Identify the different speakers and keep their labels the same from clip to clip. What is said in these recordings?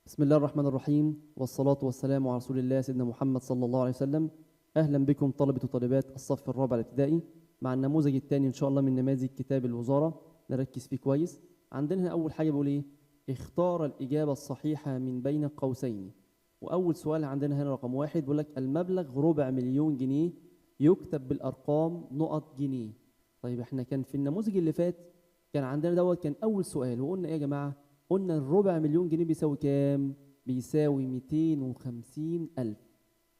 Speaker 1: بسم الله الرحمن الرحيم، والصلاة والسلام على رسول الله سيدنا محمد صلى الله عليه وسلم. أهلا بكم طلبة وطالبات الصف الرابع الابتدائي مع النموذج الثاني إن شاء الله من نماذج كتاب الوزارة. نركز فيه كويس. عندنا هنا أول حاجة بيقول إيه؟ اختار الإجابة الصحيحة من بين قوسين. وأول سؤال عندنا هنا رقم واحد بيقول لك المبلغ ربع مليون جنيه يكتب بالأرقام نقط جنيه. طيب إحنا كان في النموذج اللي فات كان عندنا كان أول سؤال، وقلنا إيه يا جماعة؟ قلنا الربع مليون جنيه بيساوي كام؟ بيساوي 250 ألف.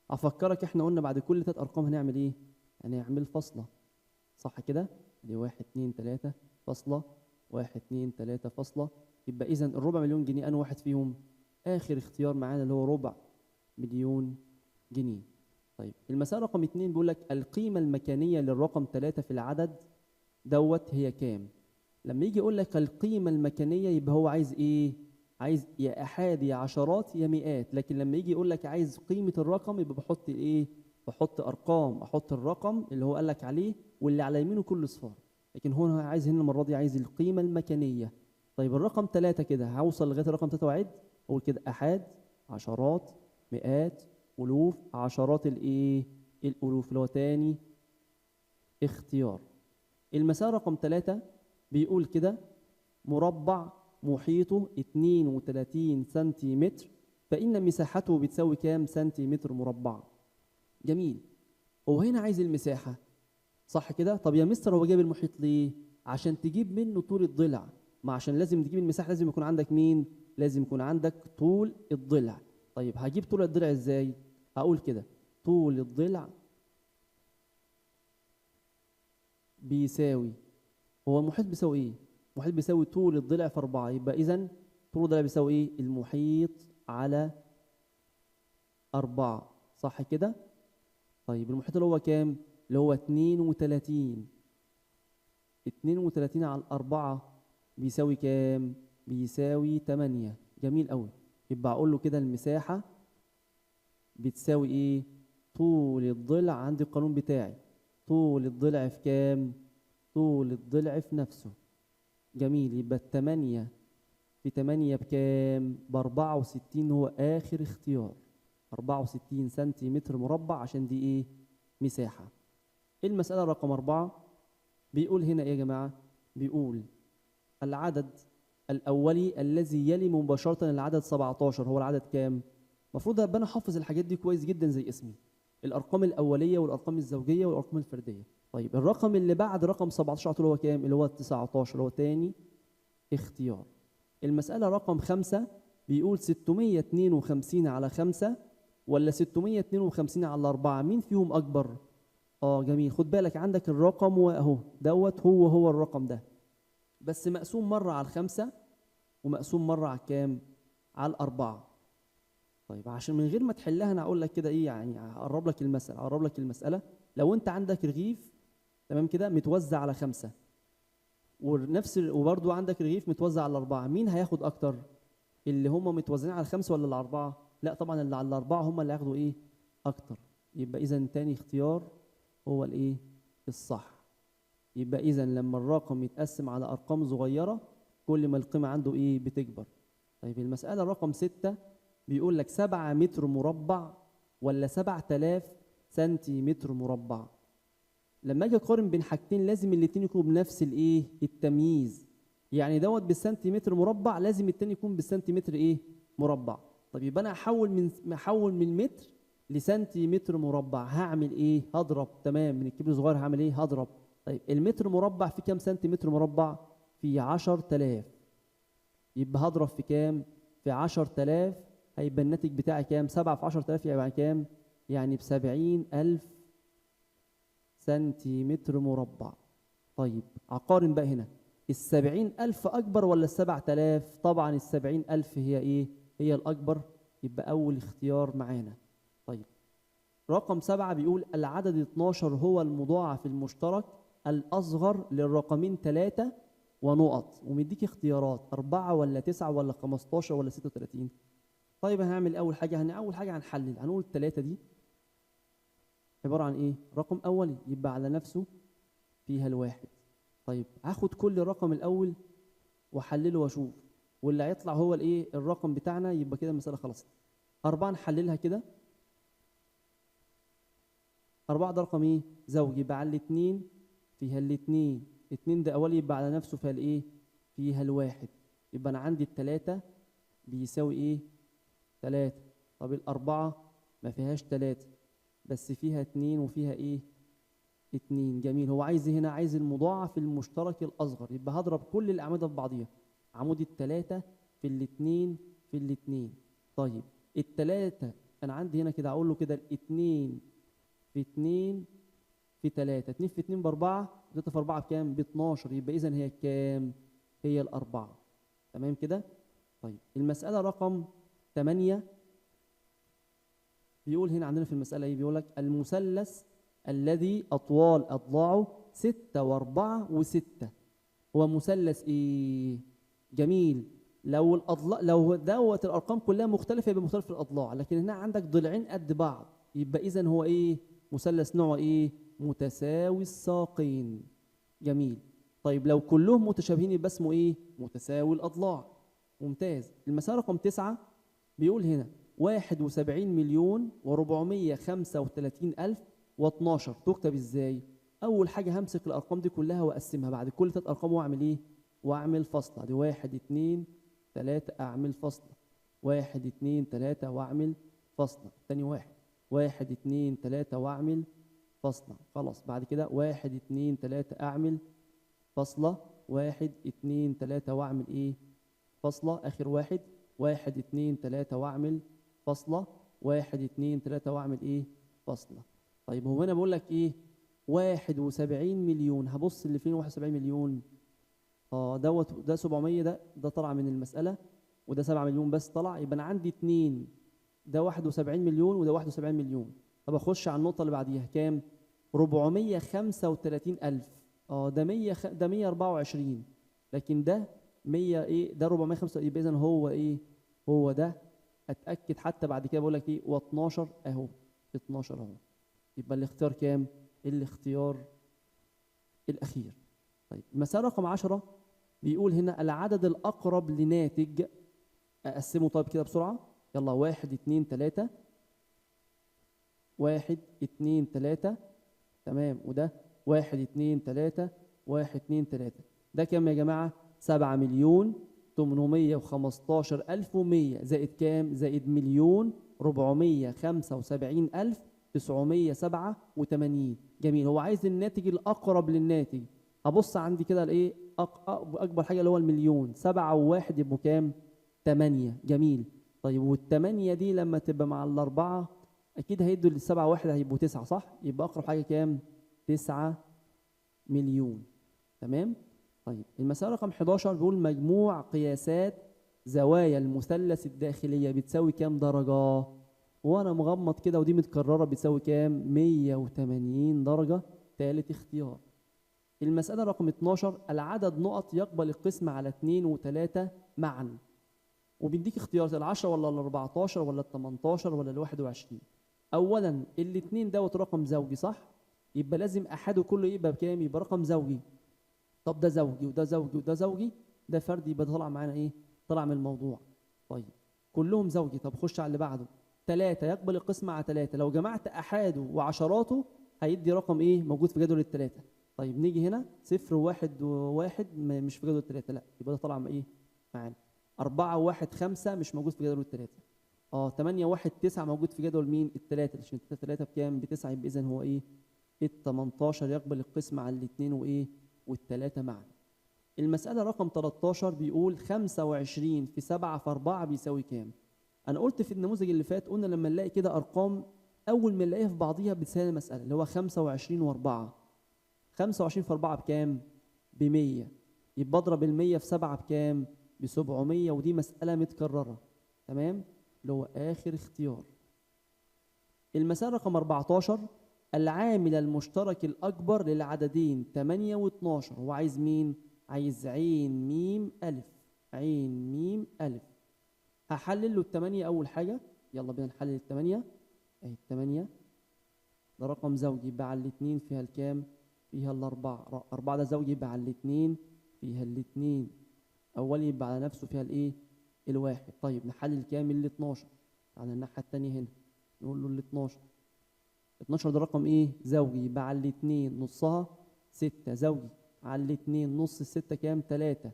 Speaker 1: أفكرك إحنا قلنا بعد كل 3 أرقام هنعمل إيه؟ هنعمل فاصلة، صح كده؟ دي 1 2 3 فاصلة، 1 2 3 فاصلة. يبقى إذا الربع مليون جنيه أنا واحد فيهم آخر اختيار معانا اللي هو ربع مليون جنيه. طيب المسألة رقم 2 بيقول لك القيمة المكانية للرقم 3 في العدد هي كام؟ لما يجي يقول لك القيمة المكانية يبقى هو عايز ايه؟ عايز يا احاد يا عشرات يا مئات. لكن لما يجي يقول لك عايز قيمة الرقم يبقى بحط ايه؟ بحط ارقام، احط الرقم اللي هو قال لك عليه واللي على يمينه كل صفار. لكن هو عايز هنا المرة دي عايز القيمة المكانية. طيب الرقم 3 كده هوصل لغاية الرقم 3 واعد، اقول كده احاد، عشرات، مئات، الوف، عشرات الايه؟ الالوف، اللي هو تاني اختيار. المسألة رقم 3 بيقول كده مربع محيطه 32 سنتيمتر، فإن مساحته بتساوي كام سنتيمتر مربع؟ جميل. هو هنا عايز المساحة، صح كده؟ طب يا مستر هو جايب المحيط ليه؟ عشان تجيب منه طول الضلع. ما عشان لازم تجيب المساحة لازم يكون عندك مين؟ لازم يكون عندك طول الضلع. طيب هجيب طول الضلع ازاي؟ هقول كده طول الضلع بيساوي، هو المحيط بيساوي ايه؟ المحيط بيساوي طول الضلع في 4. يبقى إذا طول الضلع بيساوي ايه؟ المحيط على 4، صح كده؟ طيب المحيط اللي هو كام؟ اللي هو 32. 32 على 4 بيساوي كام؟ بيساوي 8. جميل قوي. يبقى أقول له كده المساحة بتساوي ايه؟ طول الضلع، عندي القانون بتاعي، طول الضلع في كام؟ طول الضلع في نفسه. جميل. يبقى التمانية في 8 بكام؟ ب64، هو آخر اختيار. 64 سنتيمتر مربع عشان دي إيه؟ مساحة. المسألة رقم 4 بيقول هنا إيه يا جماعة؟ بيقول العدد الأولي الذي يلي مباشرة العدد 17 هو العدد كام؟ المفروض أبقى أنا حافظ الحاجات دي كويس جدا زي اسمي، الأرقام الأولية والأرقام الزوجية والأرقام الفردية. طيب الرقم اللي بعد رقم 17 على طول هو كام؟ اللي هو 19، اللي هو تاني اختيار. المسألة رقم 5 بيقول 652 على 5 ولا 652 على 4، مين فيهم أكبر؟ جميل. خد بالك عندك الرقم وأهو هو الرقم ده، بس مقسوم مرة على 5 ومقسوم مرة على كام؟ على 4. طيب عشان من غير ما تحلها أنا هقول لك كده إيه، يعني هقرب لك المسألة. لو أنت عندك رغيف تمام كده متوزع على 5، وبرضو عندك رغيف متوزع على 4، مين هياخد أكتر؟ اللي هم متوزعين على 5 ولا ال4؟ لا طبعا اللي على ال4 هم اللي هياخدوا ايه؟ اكتر. يبقى اذا تاني اختيار هو الايه؟ الصح. يبقى اذا لما الرقم يتقسم على ارقام صغيره كل ما القيمه عنده ايه؟ بتكبر. طيب المساله رقم 6 بيقول لك 7 متر مربع ولا 7000 سنتيمتر مربع. لما اجي اقارن بين حاجتين لازم الاثنين يكونوا بنفس الايه؟ التمييز. يعني بالسنتيمتر مربع لازم التاني يكون بالسنتيمتر ايه؟ مربع. طب يبقى انا احول من متر لسنتيمتر مربع، هعمل ايه؟ هضرب. تمام، من الكبير الصغير هعمل ايه؟ هضرب. طيب المتر مربع في كام سنتيمتر مربع؟ في 10000. يبقى هضرب في كام؟ في 10000. هيبقى الناتج بتاعي كام؟ 7 في 10000 يعني كام؟ يعني ب70000 سنتيمتر مربع. طيب أقارن بقى هنا، ال70000 أكبر ولا ال7000؟ طبعا ال70000 هي إيه؟ هي الأكبر. يبقى أول اختيار معانا. طيب رقم 7 بيقول العدد 12 هو المضاعف المشترك الأصغر للرقمين 3 ونقط، ومديك اختيارات 4 ولا 9 ولا 15 ولا 36. طيب هنعمل أول حاجة هنحلل، هنقول 3 دي عبارة عن إيه؟ رقم أولي يبقى على نفسه فيها الواحد. طيب هاخد كل رقم الأول واحلله واشوف، واللي هيطلع هو الايه الرقم بتاعنا، يبقى كده المساله خلصت. 4 نحللها كده. 4 ده رقم ايه؟ زوجي، يبقى على الاتنين فيها الاتنين، 2 ده اول يبقى على نفسه فيها الايه؟ فيها الواحد. يبقى انا عندي التلاتة بيساوي ايه؟ 3. طب الأربعة ما فيهاش 3 بس فيها 2 وفيها ايه؟ 2. جميل. هو عايز إيه هنا؟ عايز المضاعف المشترك الأصغر، يبقى هضرب كل الأعمدة في بعضيها. عمود التلاتة في الاتنين في الاتنين. طيب التلاتة أنا عندي هنا كده أقول له كده الاتنين في 2 في 3. 2 في 2 ب4، 3 في 4 بكام؟ ب12. يبقى إذا هي كام؟ هي الأربعة. تمام كده؟ طيب المسألة رقم 8 بيقول هنا عندنا في المسألة إيه؟ بيقول لك المثلث الذي أطوال أضلاعه 6 و4 و6 هو مثلث إيه؟ جميل. لو الأضلاع، لو دوت الأرقام كلها مختلفة يبقى مختلف الأضلاع، لكن هنا عندك ضلعين قد بعض، يبقى إذا هو إيه؟ مثلث نوعه إيه؟ متساوي الساقين. جميل. طيب لو كلهم متشابهين يبقى اسمه إيه؟ متساوي الأضلاع. ممتاز. المسألة رقم 9 بيقول هنا 71,435,012 تكتب ازاي؟ اول حاجه همسك الارقام دي كلها واقسمها بعد كل 3 ارقام واعمل ايه؟ واعمل فاصله. دي 1 2 3 اعمل فاصله، 1 2 3 واعمل فاصله. تاني 1 2 3 واعمل فاصله. خلاص بعد كده 1 2 3 اعمل فاصله، 1 2 3 واعمل ايه؟ فاصله. اخر 1 2 3 واعمل فاصله، 1 2 3 واعمل ايه؟ فاصله. طيب هو هنا بقول لك ايه؟ 71 مليون. هبص اللي فين 71 مليون؟ ده 700، ده طلع من المساله، وده 7 مليون بس طلع، يبقى انا عندي 2. ده 71 مليون وده 71 مليون. طب اخش على النقطه اللي بعديها كام؟ 435,000. ده 124، لكن ده 100 ايه؟ ده 405. يبقى اذا هو ايه؟ هو ده. اتاكد حتى بعد كده بقول لك ايه؟ و12 اهو، 12 اهو. يبقى الاختيار كام؟ الاختيار الاخير. طيب المسألة رقم 10 بيقول هنا العدد الاقرب لناتج. اقسمه طيب كده بسرعه. يلا 1 2 3، 1 2 3. تمام. وده 1 2 3، 1 2 3. ده كام يا جماعه؟ 7,815,100 زائد كام؟ زائد 1,475,987. جميل. هو عايز الناتج الأقرب للناتج. هبص عندي كده الايه؟ أكبر حاجة اللي هو المليون. 7 و1 يبقوا كام؟ 8. جميل. طيب والثمانية دي لما تبقى مع الأربعة أكيد هيدوا للسبعة واحد هيبقوا 9 صح؟ يبقى أقرب حاجة كام؟ 9 مليون. تمام؟ طيب المسألة رقم 11 بيقول مجموع قياسات زوايا المثلث الداخلية بتساوي كام درجة؟ وأنا مغمض كده ودي متكررة بتساوي كام؟ 180 درجة. ثالث اختيار. المسألة رقم 12 العدد نقط يقبل القسمة على 2 و3 معا، وبيديك اختيارات 10 ولا 14 ولا 18 ولا 21. أولا الاثنين دوت رقم زوجي صح؟ يبقى لازم أحده كله يبقى بكام؟ يبقى رقم زوجي. طب ده زوجي وده زوجي وده زوجي، ده فردي، يبقى طلع معانا ايه؟ طلع من الموضوع. طيب كلهم زوجي. طب خش على اللي بعده. 3 يقبل القسمة على 3. لو جمعت أحاده وعشراته هيدي رقم ايه؟ موجود في جدول الثلاثة. طيب نيجي هنا 0 و1 و1 مش في جدول الثلاثة، لا يبقى ده طلع ايه؟ معانا. 4 و1 5 مش موجود في جدول الثلاثة. 8 و1 9 موجود في جدول مين؟ الثلاثة، عشان 3 بكام؟ ب9. يبقى إذا هو ايه؟ ال 18 يقبل القسمة على الاثنين وايه؟ والثلاثة معا. المسألة رقم 13 بيقول 25 في 7 في 4 بيساوي كام؟ أنا قلت في النموذج اللي فات قلنا لما نلاقي كده أرقام أول ما نلاقيها في بعضيها بتساوي المسألة، اللي هو 25 و4. 25 في 4 بكام؟ ب 100. يبقى اضرب ال 100 في 7 بكام؟ ب 700. ودي مسألة متكررة. تمام؟ اللي هو آخر اختيار. المسألة رقم 14 العامل المشترك الأكبر للعددين 8 و12. هو عايز مين؟ عايز عين ميم ألف. عين ميم ألف. هحلل له الثمانية أول حاجة. يلا بينا نحلل الثمانية. أهي الثمانية ده رقم زوجي، يبقى على الاثنين فيها الكام؟ فيها الأربعة. 4 ده زوجي، يبقى على الاثنين فيها الاثنين. أولي يبقى على نفسه فيها الإيه؟ الواحد. طيب نحلل كام ال 12 على الناحية التانية هنا، نقول له ال 12. 12 ده رقم إيه؟ زوجي، يبقى على الاتنين نصها 6 زوجي، على الاتنين نص الستة كام؟ 3.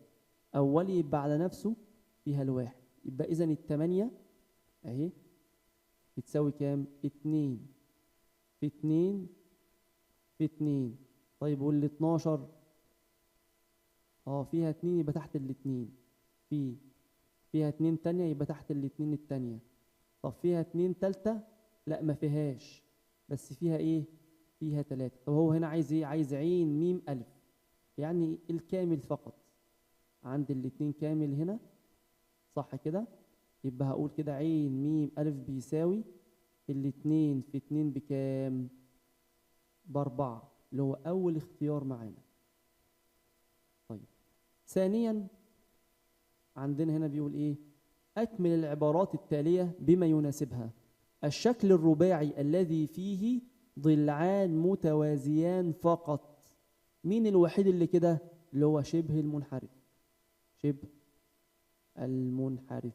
Speaker 1: أولي يبقى على نفسه فيها الواحد، يبقى إذا التمانية أهي بتساوي كام؟ 2 في 2 في 2. طيب وال 12 فيها 2 يبقى تحت الاتنين، فيها 2 تانية يبقى تحت الاتنين التانية. طب فيها 2 تالتة؟ لا ما فيهاش، بس فيها ايه؟ فيها 3. طب هو هنا عايز ايه؟ عايز عين ميم ألف، يعني الكامل فقط. عند الاتنين كامل هنا، صح كده؟ يبقى هقول كده عين ميم ألف بيساوي الاتنين في 2 بكام؟ ب4، اللي هو أول اختيار معانا. طيب ثانيا عندنا هنا بيقول ايه؟ أكمل العبارات التالية بما يناسبها. الشكل الرباعي الذي فيه ضلعان متوازيان فقط. مين الوحيد اللي كده؟ اللي هو شبه المنحرف، شبه المنحرف.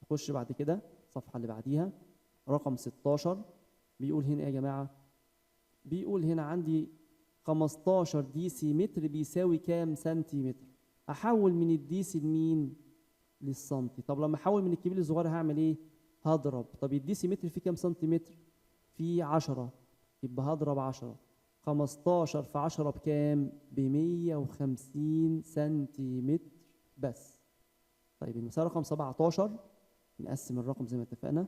Speaker 1: نخش بعد كده الصفحة اللي بعديها رقم 16. بيقول هنا ايه يا جماعة؟ بيقول هنا عندي 15 ديسي متر بيساوي كام سنتيمتر؟ أحول من الديسي لمين؟ للسنتي. طب لما أحول من الكبير للصغير هعمل إيه؟ هضرب. طب الديسي متر فيه كام سنتيمتر؟ فيه 10، يبقى هضرب 10. 15 في 10 بكام؟ ب150 سنتيمتر بس. طيب المسألة رقم 17 نقسم الرقم زي ما اتفقنا.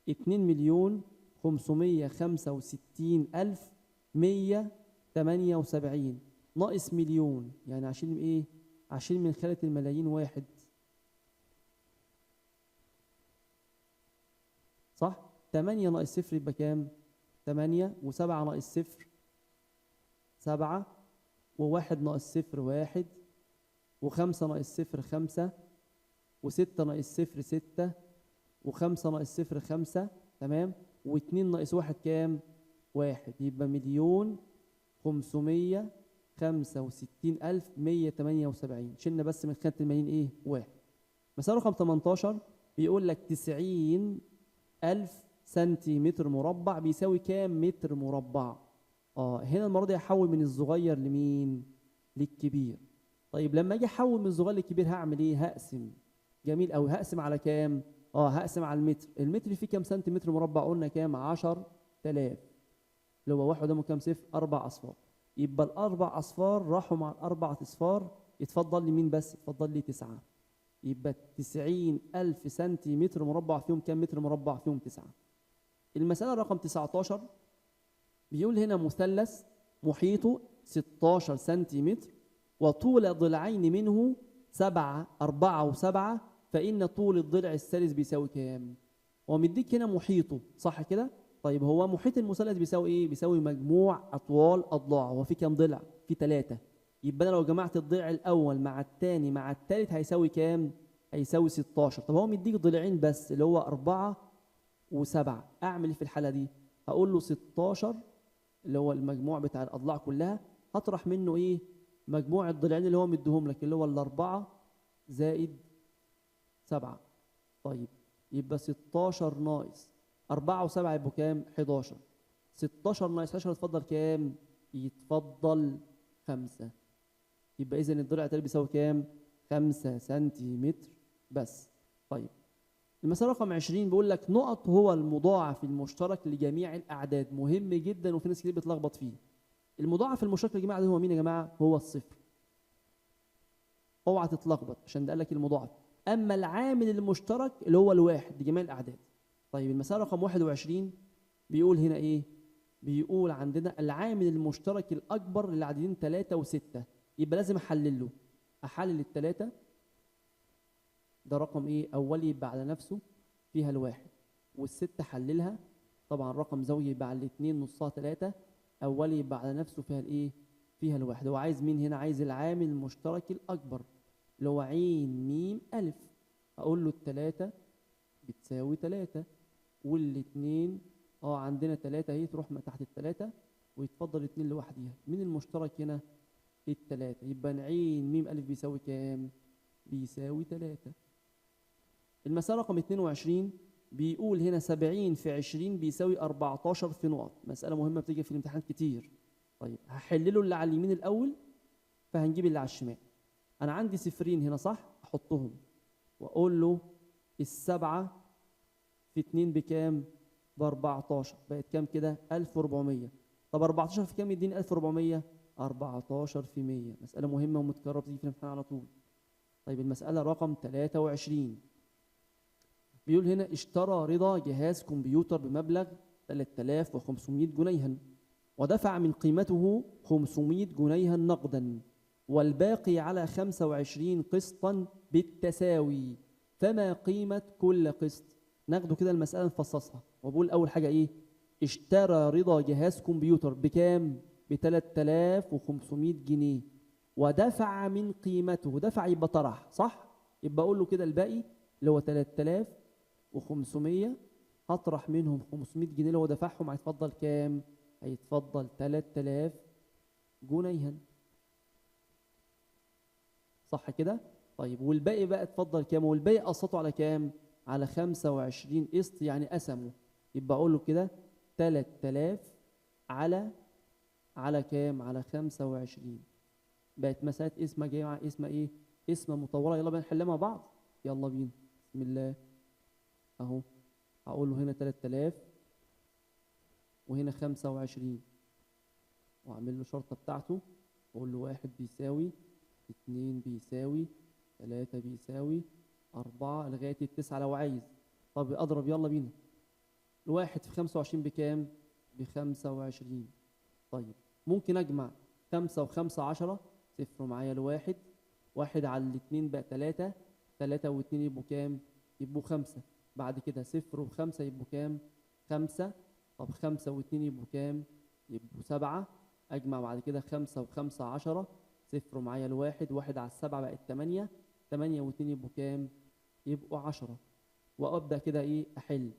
Speaker 1: 2,565,178 ناقص مليون، يعني عشان ايه؟ عشان من خانة الملايين واحد، صح؟ 8 ناقص صفر يبقى كام؟ 8. و7 ناقص صفر 7. و1 ناقص صفر 1. و5 ناقص صفر 5. و6 ناقص صفر 6. و5 ناقص صفر 5. تمام. و2 ناقص 1 كام؟ 1. يبقى 1,565,178. شلنا بس من خانة الملايين ايه؟ 1. مسألة رقم 18 بيقول لك 90,000 سنتيمتر مربع بيساوي كام متر مربع؟ هنا المرة دي هحول من الصغير لمين؟ للكبير. طيب لما اجي احول من الصغير للكبير هعمل ايه؟ هقسم. جميل قوي. هقسم على كام؟ هقسم على المتر. المتر فيه كام سنتيمتر مربع؟ قلنا كام؟ 10,000. اللي هو واحد قدامه كام صفر؟ 4 أصفار. يبقى الأربع أصفار راحوا مع الأربع أصفار، يتفضل لي مين بس؟ يتفضل لي 9. يبقى 90,000 سنتيمتر مربع فيهم كام متر مربع؟ فيهم 9. المسألة رقم 19 بيقول هنا مثلث محيطه 16 سنتيمتر وطول ضلعين منه 7 4 و7، فإن طول الضلع الثالث بيساوي كام؟ هو مديك هنا محيطه، صح كده؟ طيب هو محيط المثلث بيساوي ايه؟ بيساوي مجموع أطوال أضلاعه. هو في كام ضلع؟ في 3. يبقى أنا لو جمعت الضلع الأول مع الثاني مع الثالث هيساوي كام؟ هيساوي 16. طب هو مديك ضلعين بس اللي هو 4 و7. أعمل إيه في الحالة دي؟ هقول له 16 اللي هو المجموع بتاع الأضلاع كلها، هطرح منه إيه؟ مجموع الضلعين اللي هو مديهم لك اللي هو الأربعة زائد 7. طيب يبقى 16 ناقص 4 و7 يبقوا كام؟ 11. 16 ناقص 11 يتفضل كام؟ يتفضل 5. يبقى إذن الضلع التالت بيساوي كام؟ 5 سنتيمتر بس. طيب المسألة رقم 20 بيقول لك نقط هو المضاعف المشترك لجميع الأعداد. مهم جدا وفي ناس كتير بتلخبط فيه. المضاعف المشترك لجميع الأعداد هو مين يا جماعة؟ هو الصفر. اوعى تتلخبط عشان ده قال لك المضاعف. أما العامل المشترك اللي هو الواحد لجميع الأعداد. طيب المسألة رقم 21 بيقول هنا إيه؟ بيقول عندنا العامل المشترك الأكبر للعددين 3 و6. يبقى لازم أحلل له. أحلل الثلاثة، ده رقم إيه؟ أولي يبقى على نفسه فيها الواحد، والستة حللها طبعا رقم زوجي يبقى على الاثنين نصها 3. أولي يبقى على نفسه فيها الإيه؟ فيها الواحد. هو عايز مين هنا؟ عايز العامل المشترك الأكبر اللي هو عين ميم ألف. أقول له الثلاثة بتساوي 3 والاثنين عندنا 3 اهي، تروح تحت الثلاثة ويتفضل 2 لوحديها. مين المشترك هنا؟ التلاتة. يبقى عين ميم ألف بيساوي كام؟ بيساوي 3. المسألة رقم 22 بيقول هنا 70 في 20 بيساوي 14 في نقط. مسألة مهمة بتيجي في الامتحان كتير. طيب هحلله اللي على اليمين الأول، فهنجيب اللي على الشمال. أنا عندي صفرين هنا صح؟ أحطهم وأقول له السبعة في 2 بكام؟ ب 14. بقت كام كده؟ 1400. طب 14 في كام يديني 1400؟ 14 في 100. مسألة مهمة ومتكررة بتيجي في الامتحان على طول. طيب المسألة رقم 23 بيقول هنا اشترى رضا جهاز كمبيوتر بمبلغ 3500 جنيها ودفع من قيمته 500 جنيها نقدا والباقي على 25 قسطا بالتساوي، فما قيمة كل قسط؟ ناخده كده المسألة نفصصها. وبقول أول حاجة إيه؟ اشترى رضا جهاز كمبيوتر بكام؟ ب 3500 جنيه ودفع من قيمته. دفع يبقى طرح صح؟ يبقى أقول له كده الباقي اللي هو 3500 هطرح منهم 500 جنيه اللي هو دفعهم، هيتفضل كام؟ هيتفضل 3000 جنيها صح كده؟ طيب والباقي بقى اتفضل كام؟ والباقي قسطه على كام؟ على 25 قسط، يعني قسمه. يبقى اقول له كده 3000 على كام؟ على 25. بقت مسألة اسمها جايه مع اسمها ايه؟ اسمها مطولة. يلا بينا نحلها مع بعض. يلا بينا بسم الله. اهو هقول له هنا 3000 وهنا 25 واعمل له شرطة بتاعته واقول له 1 بيساوي 2 بيساوي 3 بيساوي 4 لغاية التسعة لو عايز. طب اضرب يلا بينا. الواحد في 25 بكام؟ ب25. طيب ممكن اجمع 5 و5 10 صفر معايا الواحد، واحد على الاتنين بقى 3، 3 واتنين يبقوا كام؟ يبقوا 5. بعد كده صفر و5 يبقوا كام؟ 5. طب 5 واتنين يبقوا كام؟ يبقوا 7. اجمع بعد كده 5 و5 10 صفر معايا الواحد، واحد على السبعة بقت 8، 8 واتنين يبقوا كام؟ يبقوا 10. وابدا كده ايه؟ احل.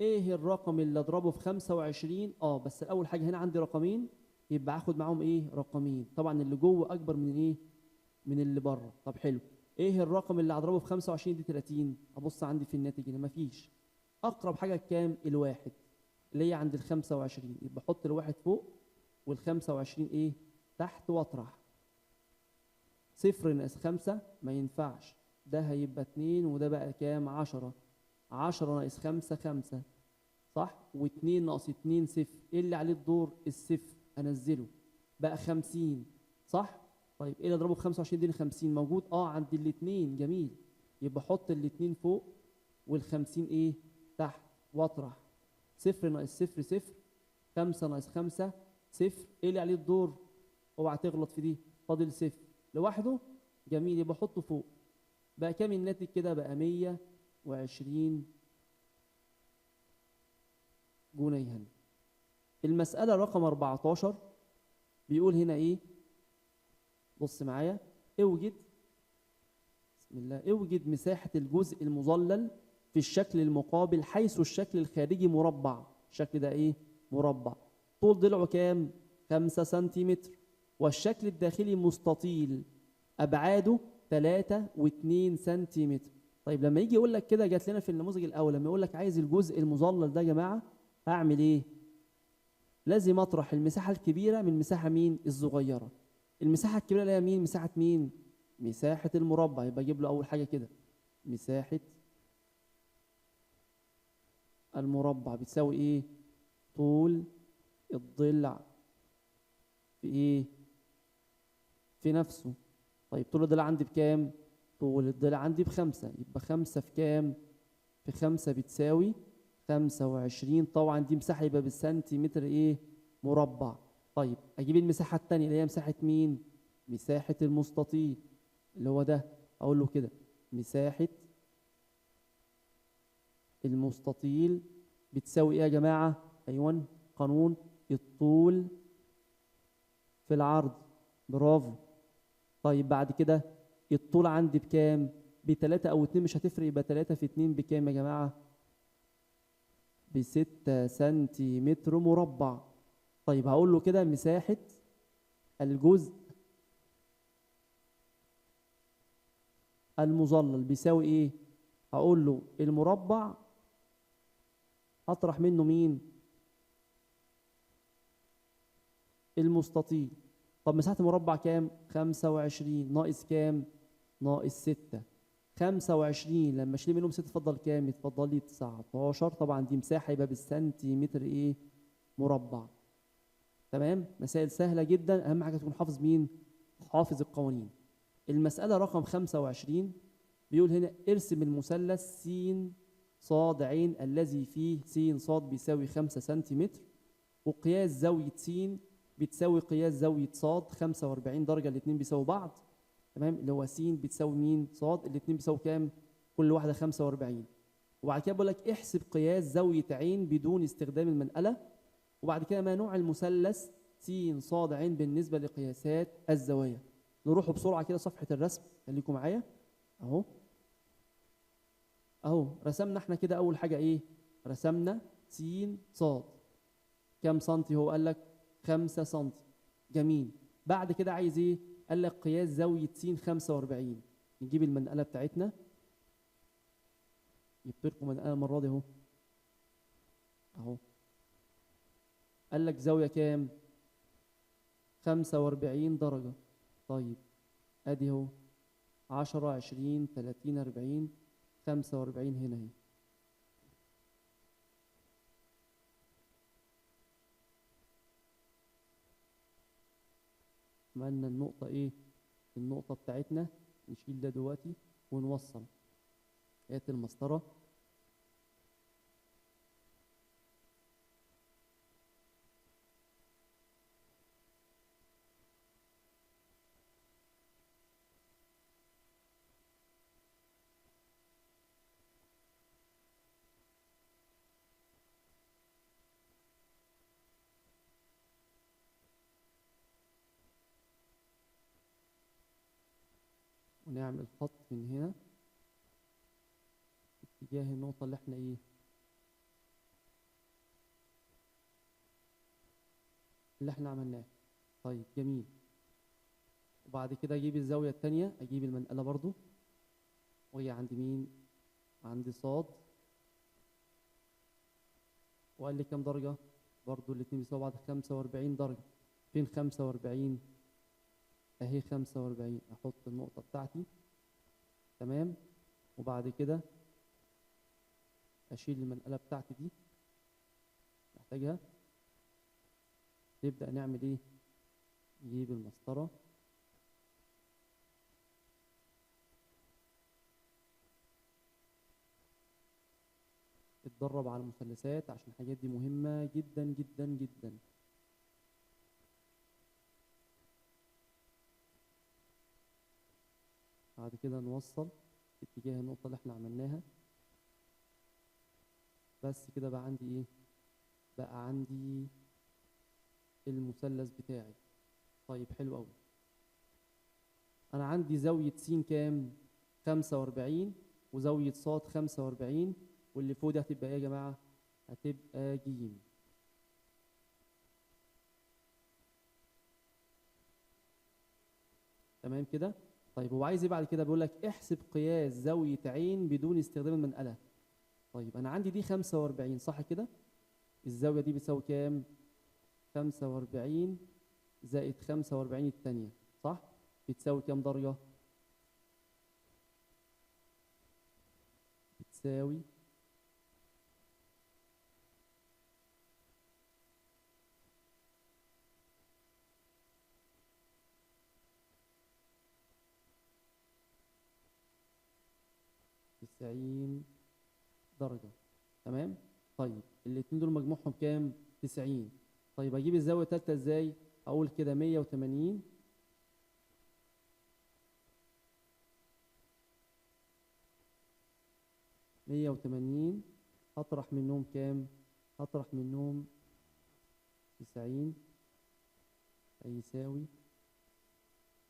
Speaker 1: ايه الرقم اللي اضربه في 25؟ بس الاول حاجه هنا عندي رقمين، يبقى هاخد معاهم ايه؟ رقمين. طبعا اللي جوه اكبر من ايه؟ من اللي بره. طب حلو. ايه الرقم اللي هضربه في 25 دي 30؟ ابص عندي في الناتج هنا مفيش. اقرب حاجه كام؟ الواحد اللي هي عند ال 25. يبقى احط الواحد فوق وال 25 ايه؟ تحت واطرح. صفر ناقص 5 ما ينفعش، ده هيبقى 2 وده بقى كام؟ 10. 10 ناقص 5 5 صح؟ و2 ناقص 2 صفر. ايه اللي عليه الدور؟ الصفر، انزله بقى 50 صح؟ طيب ايه اللي اضربه في 25 دي؟ 50 موجود عند الاثنين. جميل. يبقى احط الاثنين فوق وال50 ايه؟ تحت واطرح. صفر ناقص صفر صفر، 5 ناقص 5 صفر. ايه اللي عليه الدور؟ اوعى تغلط في دي، فاضل صفر لوحده. جميل. يبقى احطه فوق. بقى كام الناتج كده؟ بقى 120 جنيها. المسألة رقم 14 بيقول هنا ايه؟ بص معايا. اوجد بسم الله. اوجد مساحة الجزء المظلل في الشكل المقابل حيث الشكل الخارجي مربع. الشكل ده ايه؟ مربع. طول ضلعه كام؟ 5 سنتيمتر. والشكل الداخلي مستطيل ابعاده 3 و2 سنتيمتر. طيب لما يجي يقول لك كده، جات لنا في النموذج الاول لما يقول لك عايز الجزء المظلل ده يا جماعه، هعمل ايه؟ لازم اطرح المساحه الكبيره من المساحه مين؟ الصغيره. المساحه الكبيره اللي هي مين؟ مساحه مين؟ مساحه المربع. يبقى اجيب له اول حاجه كده مساحه المربع بتساوي ايه؟ طول الضلع في ايه؟ في نفسه. طيب طول الضلع عندي بكام؟ طول الضلع عندي ب5. يبقى 5 في كام؟ في 5 بتساوي 25. طبعا دي مساحة يبقى بالسنتيمتر ايه؟ مربع. طيب اجيب المساحة التانية اللي هي مساحة مين؟ مساحة المستطيل اللي هو ده. اقول له كده مساحة المستطيل بتساوي ايه يا جماعة؟ ايوه قانون الطول في العرض. برافو. طيب بعد كده الطول عندي بكام؟ ب3 او 2 مش هتفرق. يبقى 3 في 2 بكام يا جماعة؟ ب6 سنتيمتر مربع. طيب هقول له كده مساحة الجزء المظلل بيساوي ايه؟ هقول له المربع اطرح منه مين؟ المستطيل. طب مساحة المربع كام؟ 25 ناقص كام؟ ناقص 6. 25 لما اشيل منهم 6 يتفضل كام؟ يتفضل لي 19. طبعا دي مساحة يبقى بالسنتيمتر ايه؟ مربع. تمام؟ مسائل سهلة جدا، أهم حاجة تكون حافظ مين؟ حافظ القوانين. المسألة رقم 25 بيقول هنا ارسم المثلث س ص ع الذي فيه س ص بيساوي 5 سنتيمتر، وقياس زاوية س بتساوي قياس زاوية ص 45 درجة، الاثنين بيساووا بعض. تمام؟ اللي هو س بتساوي مين؟ ص، الاثنين بيساووا كام؟ كل واحدة 45. وبعد كده بقول لك احسب قياس زاوية ع بدون استخدام المنقلة. وبعد كده ما نوع المثلث س ص ع بالنسبة لقياسات الزوايا. نروح بسرعة كده صفحة الرسم، خليكم معايا. اهو اهو رسمنا احنا كده اول حاجة ايه؟ رسمنا س ص. كام سنتي؟ هو قال لك 5 سنتي. جميل. بعد كده عايز ايه؟ قال لك قياس زاوية س 45. نجيب المنقلة بتاعتنا. جبت لكم منقلة المرة دي اهو. اهو قال لك زاوية كام؟ 45 درجة. طيب ادي اهو 10 20 30 40 45 هنا اهي. عملنا النقطة ايه؟ النقطة بتاعتنا. نشيل ده دلوقتي ونوصل. هات المسطرة. ونعمل خط من هنا اتجاه النقطة اللي احنا ايه؟ اللي احنا عملناه. طيب جميل. وبعد كده اجيب الزاوية التانية، اجيب المنقلة برضو، وهي عند مين؟ عند صاد. وقال لي كام درجة؟ برضو الاتنين بيساووا بعض 45 درجة. فين 45؟ اهي 45. احط النقطة بتاعتي. تمام. وبعد كده اشيل المنقلة بتاعتي دي، محتاجها. نبدأ نعمل ايه؟ نجيب المسطرة. اتدرب على المثلثات عشان الحاجات دي مهمة جدا جدا جدا. بعد كده نوصل في اتجاه النقطة اللي احنا عملناها. بس كده بقى عندي ايه؟ بقى عندي المثلث بتاعي. طيب حلو قوي. انا عندي زاوية س كام؟ 45. وزاوية ص 45. واللي فوق دي هتبقى ايه يا جماعة؟ هتبقى ج. تمام كده. طيب هو عايز ايه بعد كده؟ بيقول لك احسب قياس زاوية ع بدون استخدام المنقلة. طيب انا عندي دي 45 صح كده؟ الزاوية دي بتساوي كام؟ 45 زائد 45 التانية، صح؟ بتساوي كام درجة؟ بتساوي 90 درجة. تمام؟ طيب الاتنين دول مجموعهم كام؟ 90. طيب اجيب الزاوية التالتة ازاي؟ اقول كده 180. 180 هطرح منهم كام؟ هطرح منهم 90. هيساوي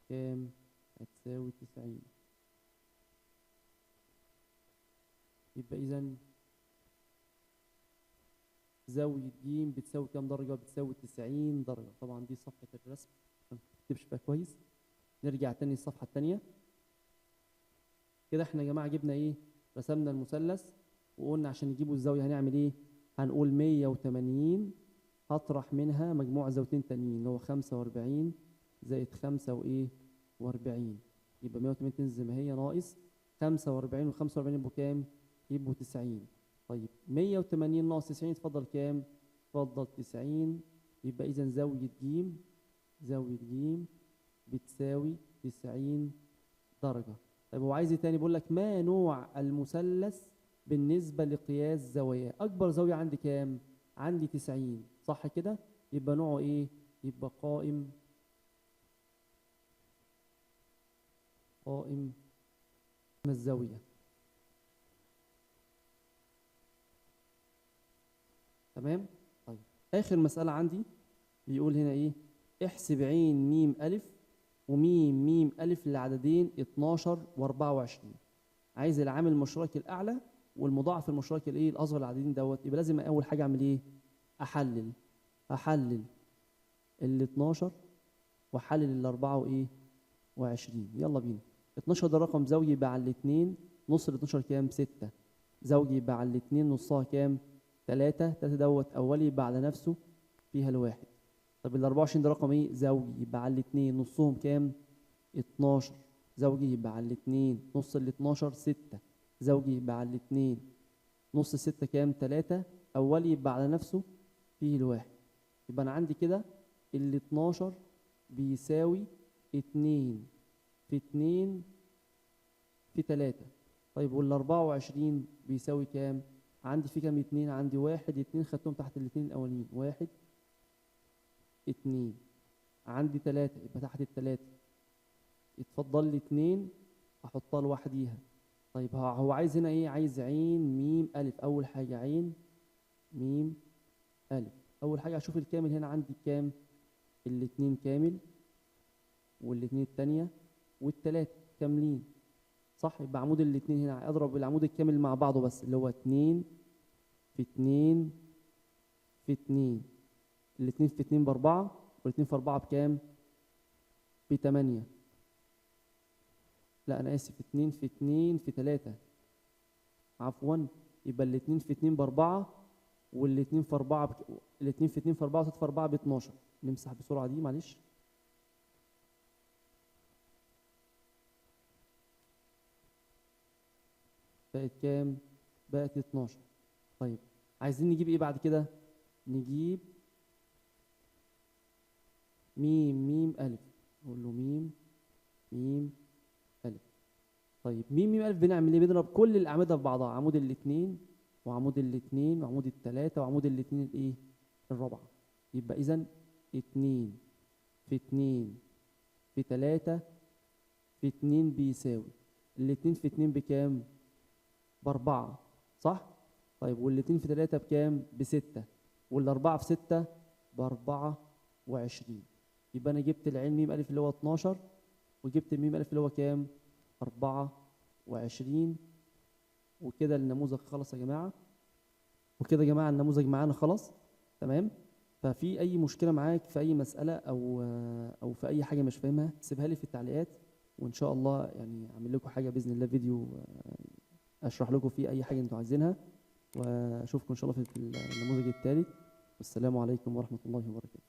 Speaker 1: كام؟ هتساوي 90. يبقى إذا زاوية ج بتساوي كام درجة؟ بتساوي 90 درجة. طبعا دي صفحة الرسم ما تكتبش فيها كويس. نرجع تاني الصفحة التانية. كده احنا يا جماعة جبنا ايه؟ رسمنا المثلث، وقلنا عشان نجيبوا الزاوية هنعمل ايه؟ هنقول 180 هطرح منها مجموع زاويتين تانيين اللي هو 45 زائد 5 وايه؟ و40. يبقى 180 تنزل زي ما هي ناقص 45 و45 يبقوا كام؟ يبقوا 90. طيب 180 ناقص 90 يتفضل كام؟ يتفضل 90. يبقى إذا زاوية ج بتساوي 90 درجة. طيب هو عايز ايه تاني؟ بيقول لك ما نوع المثلث بالنسبة لقياس زواياه؟ أكبر زاوية عندي كام؟ عندي 90 صح كده؟ يبقى نوعه ايه؟ يبقى قائم الزاوية. تمام؟ طيب آخر مسألة عندي بيقول هنا ايه؟ احسب عين ميم ألف وميم ميم ألف لعددين 12 و24. عايز العامل المشترك الأعلى والمضاعف المشترك الايه؟ الأصغر للعددين دوت. يبقى لازم أول حاجة أعمل ايه؟ أحلل ال 12 وأحلل ال 4 وايه؟ و20. يلا بينا. 12 ده رقم زوجي يبقى على الاثنين، نص ال 12 كام؟ 6. زوجي يبقى على الاثنين نصها كام؟ 3. 3 دوت أولي يبقى على نفسه فيها الواحد. طب ال 24 ده رقم ايه؟ زوجي يبقى على الاثنين نصهم كام؟ 12. زوجي يبقى على الاثنين نص ال 12 6. زوجي يبقى على الاثنين نص 6 كام؟ 3. أولي يبقى على نفسه فيه الواحد. يبقى أنا عندي كده ال 12 بيساوي 2 في 2 في 3. طيب وال 24 بيساوي كام؟ عندي في كام 2؟ عندي 1 2 خدتهم تحت الاثنين الأولين، 1 2. عندي 3 يبقى تحت التلاتة يتفضل لي 2 أحطها لوحديها. طيب هو عايز هنا إيه؟ عايز عين ميم ألف. أول حاجة عين ميم ألف. أول حاجة أشوف الكامل هنا عندي كام؟ الاتنين كامل والاتنين التانية والتلاتة كاملين صح؟ يبقى عمود الاتنين هنا أضرب العمود الكامل مع بعضه بس اللي هو 2 في 2 في 2. الاتنين في 2 ب4 والاتنين في 4 بكام؟ ب8. لا أنا آسف، 2 في 2 في 3 عفوا. يبقى الاتنين في 2 ب4 والاتنين في 4 الاتنين في 2 في 4 و3 في 4 ب12. نمسح بسرعة دي معلش. بقت كام؟ بقت 12. طيب عايزين نجيب ايه بعد كده؟ نجيب ميم ميم ألف. نقول له ميم ميم ألف. طيب ميم ميم ألف بنعمل ايه؟ بنضرب كل الأعمدة في بعضها، عمود الاتنين وعمود الاتنين وعمود التلاتة وعمود الاتنين الايه؟ الرابعة. يبقى إذا 2 في 2 في 3 في 2 بيساوي الاتنين في 2 بكام؟ ب4 صح؟ طيب والاتنين في 3 بكام؟ ب6. والأربعة في 6 ب24. يبقى أنا جبت العين ميم ألف اللي هو 12 وجبت الميم ألف اللي هو كام؟ 24. وكده النموذج خلص يا جماعة. وكده يا جماعة النموذج معانا خلص. تمام؟ ففي أي مشكلة معاك في أي مسألة أو في أي حاجة مش فاهمها سيبها لي في التعليقات، وإن شاء الله يعني أعمل لكم حاجة بإذن الله فيديو أشرح لكم فيه أي حاجة أنتوا عايزينها. وأشوفكم إن شاء الله في النموذج التالي. والسلام عليكم ورحمة الله وبركاته.